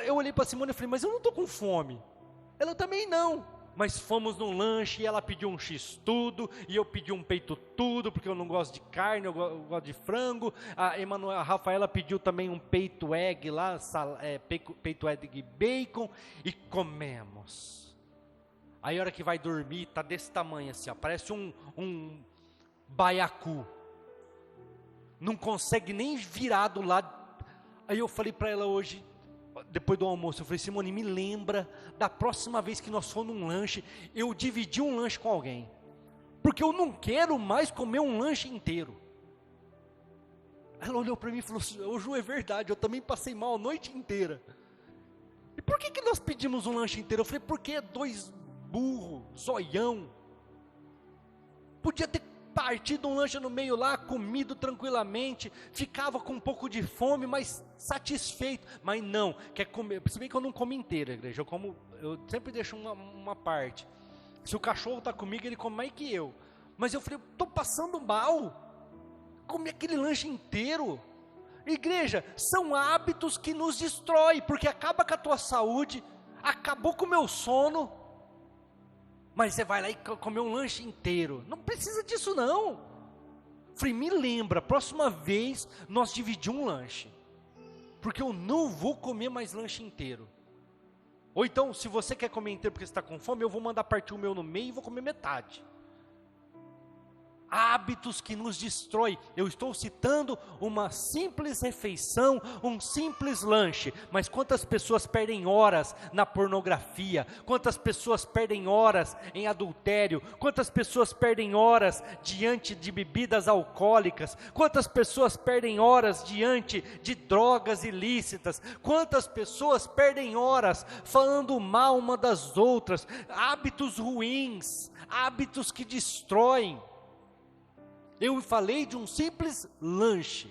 Eu olhei para a Simone e falei, mas eu não estou com fome. Ela também não. Mas fomos num lanche e ela pediu um x-tudo, e eu pedi um peito-tudo, porque eu não gosto de carne, eu gosto de frango. A Rafaela pediu também um peito egg lá, peito egg bacon, e comemos. Aí a hora que vai dormir, tá desse tamanho assim, ó, parece um baiacu. Não consegue nem virar do lado. Aí eu falei para ela hoje, depois do almoço, eu falei, Simone, me lembra da próxima vez que nós formos num lanche, eu dividi um lanche com alguém. Porque eu não quero mais comer um lanche inteiro. Ela olhou para mim e falou, ô Ju, é verdade, eu também passei mal a noite inteira. E por que nós pedimos um lanche inteiro? Eu falei, porque é 2 burro, zoião. Podia ter partido um lanche no meio lá, comido tranquilamente, ficava com um pouco de fome, mas satisfeito. Mas não, quer comer. Se bem que eu não como inteiro, igreja, eu sempre deixo uma parte. Se o cachorro está comigo, ele come mais que eu. Mas eu falei, estou passando mal, comer aquele lanche inteiro. Igreja, são hábitos que nos destroem, porque acaba com a tua saúde, acabou com o meu sono. Mas você vai lá e comer um lanche inteiro. Não precisa disso não. Falei, me lembra, próxima vez nós dividimos um lanche. Porque eu não vou comer mais lanche inteiro. Ou então, se você quer comer inteiro porque você está com fome, eu vou mandar partir o meu no meio e vou comer metade. Hábitos que nos destrói. Eu estou citando uma simples refeição, um simples lanche, mas quantas pessoas perdem horas na pornografia, quantas pessoas perdem horas em adultério, quantas pessoas perdem horas diante de bebidas alcoólicas, quantas pessoas perdem horas diante de drogas ilícitas, quantas pessoas perdem horas falando mal uma das outras, hábitos ruins, hábitos que destroem. Eu falei de um simples lanche.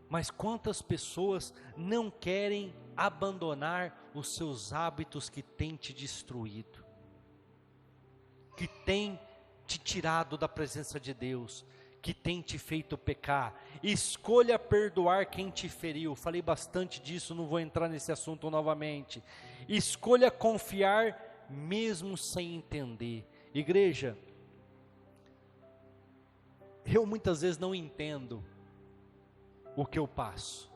Mas quantas pessoas não querem abandonar os seus hábitos que têm te destruído, que têm te tirado da presença de Deus, que têm te feito pecar? Escolha perdoar quem te feriu. Falei bastante disso, não vou entrar nesse assunto novamente. Escolha confiar mesmo sem entender. Igreja, eu muitas vezes não entendo o que eu passo.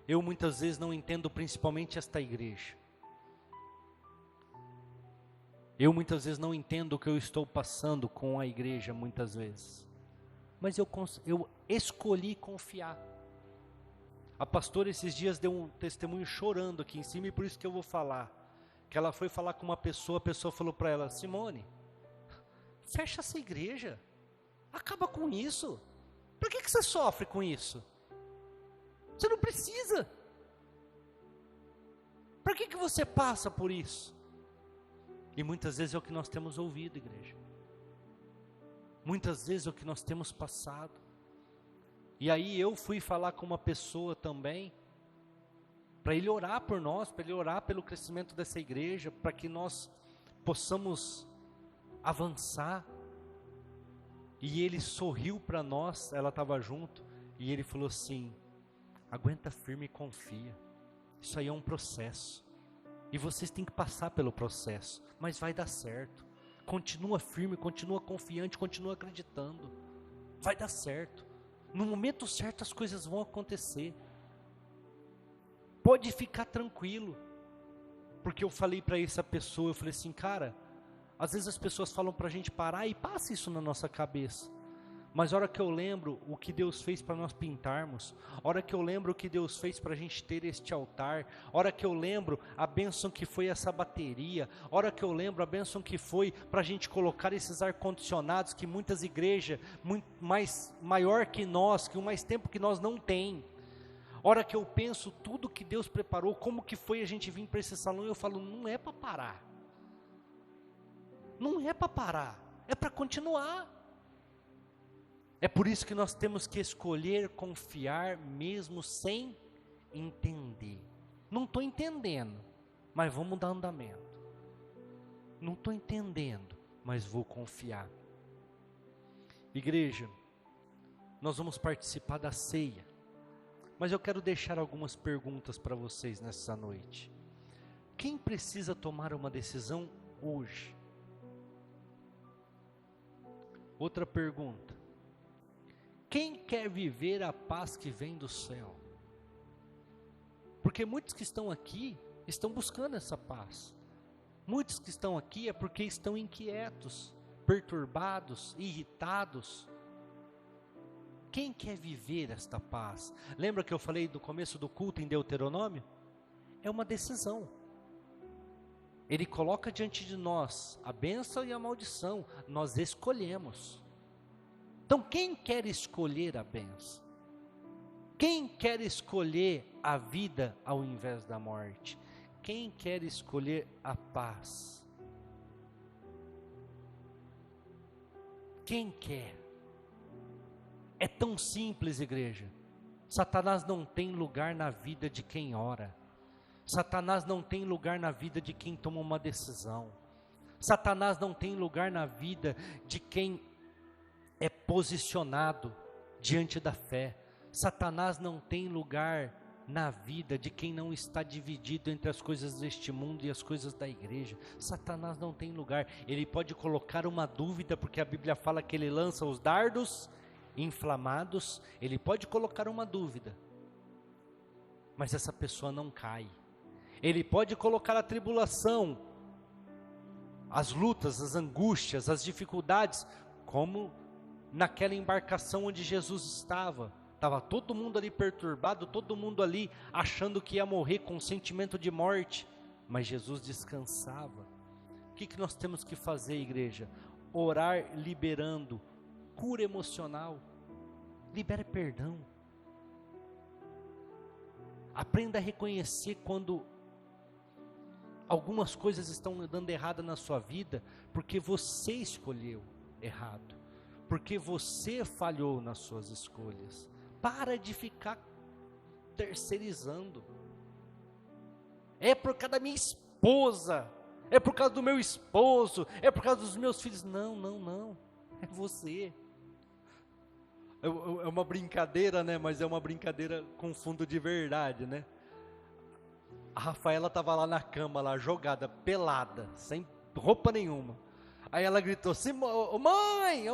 Eu muitas vezes não entendo principalmente esta igreja. Eu muitas vezes não entendo o que eu estou passando com a igreja muitas vezes. Mas eu escolhi confiar. A pastora esses dias deu um testemunho chorando aqui em cima, e por isso que eu vou falar. Que ela foi falar com uma pessoa, a pessoa falou para ela, Simone, fecha essa igreja, acaba com isso. Por que você sofre com isso? Você não precisa. Para que você passa por isso? E muitas vezes é o que nós temos ouvido, igreja. Muitas vezes é o que nós temos passado. E aí eu fui falar com uma pessoa também, para ele orar por nós, para ele orar pelo crescimento dessa igreja, para que nós possamos avançar. E ele sorriu para nós, ela estava junto, e ele falou assim, aguenta firme e confia, isso aí é um processo, e vocês têm que passar pelo processo, mas vai dar certo, continua firme, continua confiante, continua acreditando, vai dar certo, no momento certo as coisas vão acontecer, pode ficar tranquilo, porque eu falei para essa pessoa, eu falei assim, cara, às vezes as pessoas falam para a gente parar, e passa isso na nossa cabeça, Mas a hora que eu lembro o que Deus fez para nós pintarmos, a hora que eu lembro o que Deus fez para a gente ter este altar, a hora que eu lembro a bênção que foi essa bateria, a hora que eu lembro a bênção que foi para a gente colocar esses ar-condicionados que muitas igrejas, muito maior que nós, que mais tempo que nós não tem. A hora que eu penso tudo que Deus preparou, como que foi a gente vir para esse salão, eu falo, não é para parar. Não é para parar, é para continuar. É por isso que nós temos que escolher confiar mesmo sem entender. Não estou entendendo, mas vamos dar andamento. Não estou entendendo, mas vou confiar. Igreja, nós vamos participar da ceia, mas eu quero deixar algumas perguntas para vocês nessa noite. Quem precisa tomar uma decisão hoje? Outra pergunta. Quem quer viver a paz que vem do céu? Porque muitos que estão aqui estão buscando essa paz. Muitos que estão aqui é porque estão inquietos, perturbados, irritados. Quem quer viver esta paz? Lembra que eu falei do começo do culto em Deuteronômio? É uma decisão. Ele coloca diante de nós a bênção e a maldição. Nós escolhemos. Então, quem quer escolher a bênção? Quem quer escolher a vida ao invés da morte? Quem quer escolher a paz? Quem quer? É tão simples, igreja. Satanás não tem lugar na vida de quem ora. Satanás não tem lugar na vida de quem toma uma decisão. Satanás não tem lugar na vida de quem é posicionado diante da fé. Satanás não tem lugar na vida de quem não está dividido entre as coisas deste mundo e as coisas da igreja. Satanás não tem lugar. Ele pode colocar uma dúvida, porque a Bíblia fala que ele lança os dardos inflamados. Ele pode colocar uma dúvida, mas essa pessoa não cai. Ele pode colocar a tribulação, as lutas, as angústias, as dificuldades, como naquela embarcação onde Jesus estava todo mundo ali perturbado, todo mundo ali achando que ia morrer com sentimento de morte, mas Jesus descansava. O que nós temos que fazer, igreja? Orar liberando cura emocional, libere perdão, aprenda a reconhecer quando algumas coisas estão dando errado na sua vida, porque você escolheu errado, porque você falhou nas suas escolhas. Para de ficar terceirizando. É por causa da minha esposa, é por causa do meu esposo, é por causa dos meus filhos. Não, é você. É uma brincadeira, né? Mas é uma brincadeira com fundo de verdade, né? A Rafaela estava lá na cama, lá jogada, pelada, sem roupa nenhuma. Aí ela gritou, ô mãe,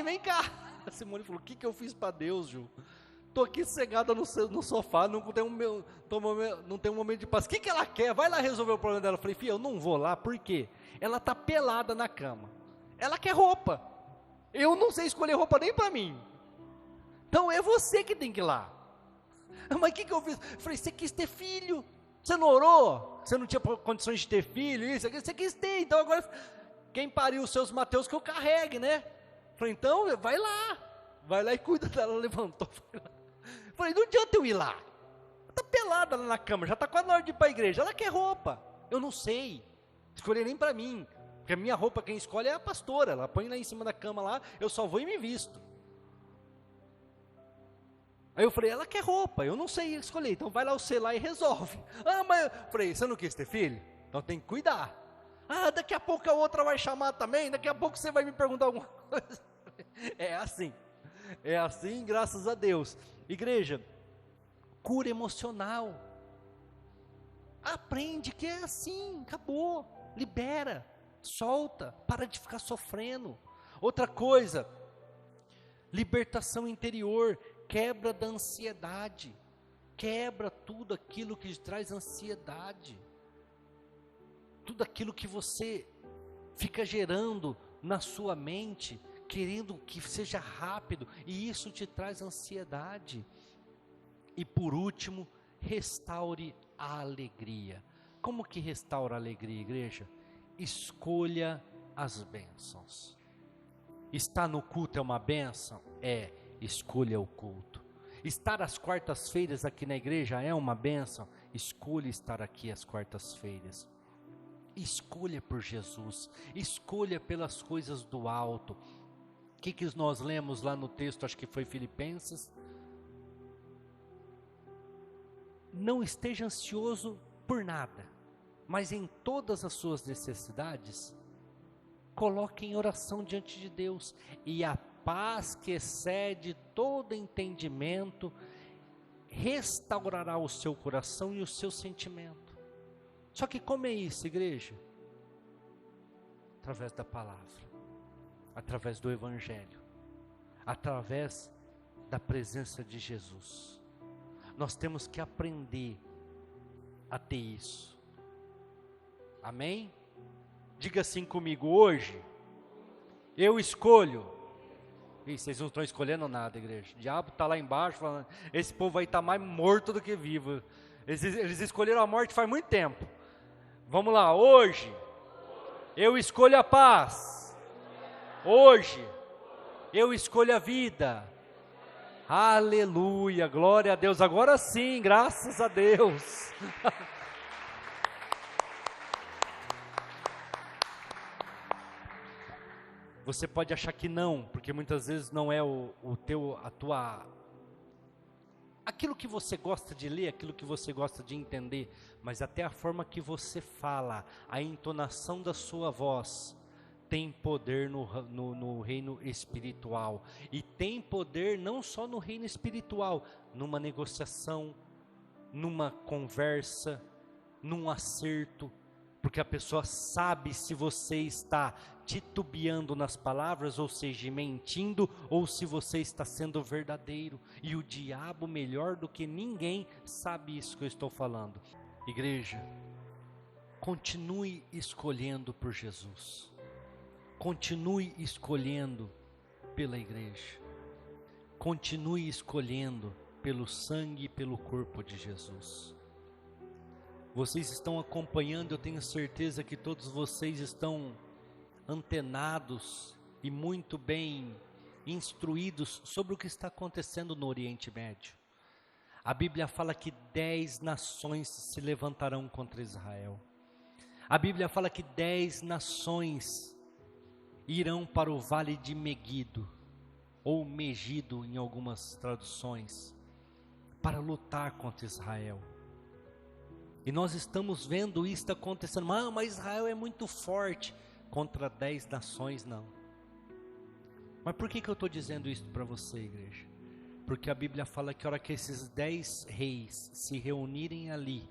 vem cá. A Simone falou, o que eu fiz para Deus, Ju? Tô aqui cegada no sofá, não tem um momento de paz. O que ela quer? Vai lá resolver o problema dela. Eu falei, filha, eu não vou lá, por quê? Ela tá pelada na cama. Ela quer roupa. Eu não sei escolher roupa nem para mim. Então é você que tem que ir lá. Mas o que eu fiz? Eu falei, você quis ter filho. Você não orou? Você não tinha condições de ter filho? Isso, você quis ter. Então agora, quem pariu os seus Mateus que eu carregue, né? Eu falei, então vai lá e cuida dela. Levantou, foi lá. Falei, não adianta eu ir lá. Ela está pelada lá na cama, já está quase na hora de ir para a igreja. Ela quer roupa. Eu não sei escolher nem para mim, porque a minha roupa quem escolhe é a pastora. Ela põe lá em cima da cama lá, eu só vou e me visto. Aí eu falei, ela quer roupa, eu não sei escolher, então vai lá você lá e resolve. Mas eu falei, você não quis ter filho? Então tem que cuidar. Daqui a pouco a outra vai chamar também, daqui a pouco você vai me perguntar alguma coisa. É assim, graças a Deus. Igreja, cura emocional. Aprende que é assim, acabou. Libera, solta, para de ficar sofrendo. Outra coisa, libertação interior, quebra da ansiedade. Quebra tudo aquilo que traz ansiedade. Tudo aquilo que você fica gerando na sua mente, querendo que seja rápido, e isso te traz ansiedade. E por último, restaure a alegria. Como que restaura a alegria, igreja? Escolha as bênçãos. Estar no culto é uma bênção? É, escolha o culto. Estar às quartas-feiras aqui na igreja é uma bênção? Escolha estar aqui às quartas-feiras. Escolha por Jesus, escolha pelas coisas do alto. O que nós lemos lá no texto, acho que foi Filipenses? Não esteja ansioso por nada, mas em todas as suas necessidades, coloque em oração diante de Deus, e a paz que excede todo entendimento, restaurará o seu coração e o seu sentimento. Só que como é isso, igreja? Através da palavra, através do evangelho, através da presença de Jesus. Nós temos que aprender a ter isso. Amém? Diga assim comigo: hoje eu escolho. Ih, vocês não estão escolhendo nada, igreja. O diabo está lá embaixo falando, esse povo vai estar mais morto do que vivo. Eles escolheram a morte faz muito tempo. Vamos lá, hoje eu escolho a paz. Hoje eu escolho a vida. Aleluia, glória a Deus. Agora sim, graças a Deus. Você pode achar que não, porque muitas vezes não é aquilo que você gosta de ler, aquilo que você gosta de entender, mas até a forma que você fala, a entonação da sua voz, tem poder no reino espiritual, e tem poder não só no reino espiritual, numa negociação, numa conversa, num acerto, porque a pessoa sabe se você está titubeando nas palavras, ou seja, mentindo, ou se você está sendo verdadeiro, e o diabo melhor do que ninguém sabe isso que eu estou falando. Igreja, continue escolhendo por Jesus, continue escolhendo pela igreja, continue escolhendo pelo sangue e pelo corpo de Jesus. Vocês estão acompanhando, eu tenho certeza que todos vocês estão antenados e muito bem instruídos sobre o que está acontecendo no Oriente Médio. A Bíblia fala que 10 nações se levantarão contra Israel. A Bíblia fala que 10 nações irão para o vale de Megido, ou Megido em algumas traduções, para lutar contra Israel. E nós estamos vendo isso acontecendo. Mas Israel é muito forte. Contra 10 nações, não. Mas por que eu estou dizendo isso para você, igreja? Porque a Bíblia fala que a hora que esses 10 reis se reunirem ali,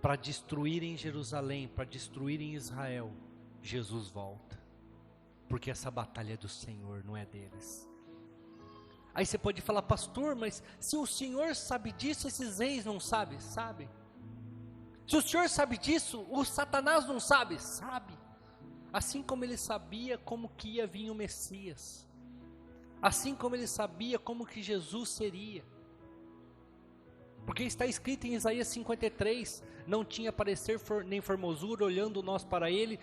para destruírem Jerusalém, para destruírem Israel, Jesus volta. Porque essa batalha é do Senhor, não é deles. Aí você pode falar, pastor, mas se o Senhor sabe disso, esses reis não sabem? Sabe. Se o Senhor sabe disso, o Satanás não sabe? Sabe. Assim como ele sabia como que ia vir o Messias. Assim como ele sabia como que Jesus seria. Porque está escrito em Isaías 53, não tinha parecer nem formosura, olhando nós para ele,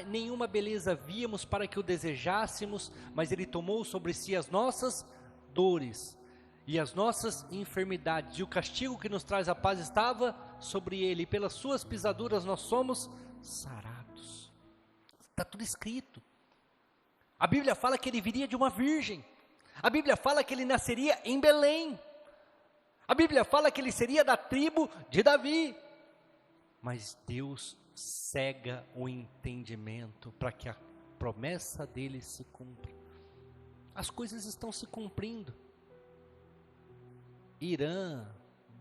nenhuma beleza víamos para que o desejássemos, mas ele tomou sobre si as nossas dores e as nossas enfermidades, e o castigo que nos traz a paz estava sobre ele, e pelas suas pisaduras nós somos sarados. Está tudo escrito. A Bíblia fala que ele viria de uma virgem. A Bíblia fala que ele nasceria em Belém. A Bíblia fala que ele seria da tribo de Davi. Mas Deus cega o entendimento para que a promessa dele se cumpra. As coisas estão se cumprindo. Irã,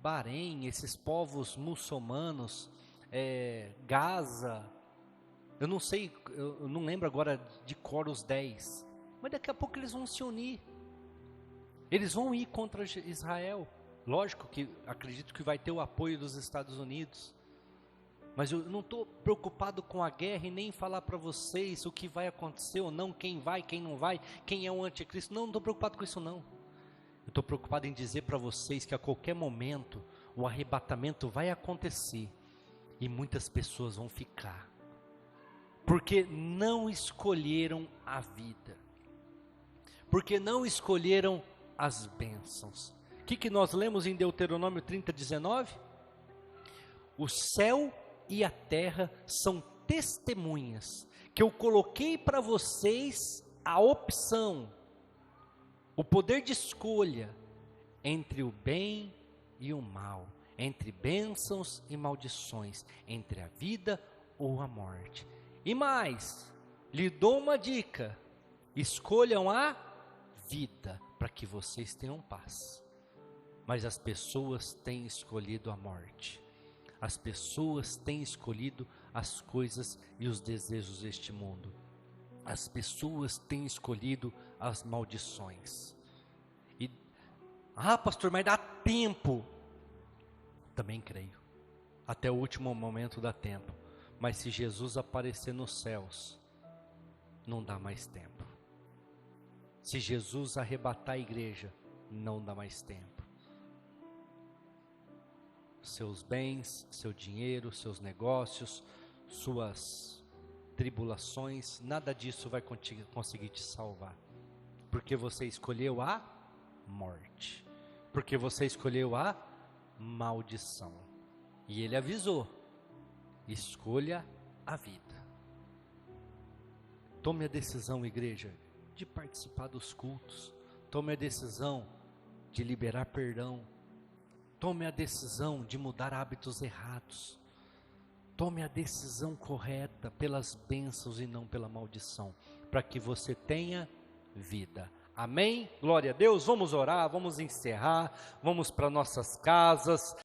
Bahrein, esses povos muçulmanos, Gaza, eu não sei, eu não lembro agora de cor os 10, mas daqui a pouco eles vão se unir, eles vão ir contra Israel. Lógico que acredito que vai ter o apoio dos Estados Unidos, Mas eu não estou preocupado com a guerra e nem falar para vocês o que vai acontecer ou não, quem vai, quem não vai, quem é o anticristo. Não estou preocupado com isso não. Eu estou preocupado em dizer para vocês que a qualquer momento o arrebatamento vai acontecer e muitas pessoas vão ficar, porque não escolheram a vida, porque não escolheram as bênçãos. O que nós lemos em Deuteronômio 30:19? O céu e a terra são testemunhas, que eu coloquei para vocês a opção, o poder de escolha, entre o bem e o mal, entre bênçãos e maldições, entre a vida ou a morte. E mais, lhe dou uma dica: escolham a vida, para que vocês tenham paz. Mas as pessoas têm escolhido a morte. As pessoas têm escolhido as coisas e os desejos deste mundo. As pessoas têm escolhido as maldições. E, pastor, mas dá tempo. Também creio. Até o último momento dá tempo. Mas se Jesus aparecer nos céus, não dá mais tempo. Se Jesus arrebatar a igreja, não dá mais tempo. Seus bens, seu dinheiro, seus negócios, suas tribulações, nada disso vai conseguir te salvar, porque você escolheu a morte, porque você escolheu a maldição, e ele avisou: escolha a vida. Tome a decisão, igreja, de participar dos cultos, tome a decisão de liberar perdão, tome a decisão de mudar hábitos errados. Tome a decisão correta pelas bênçãos e não pela maldição, para que você tenha vida. Amém? Glória a Deus. Vamos orar, vamos encerrar, vamos para nossas casas.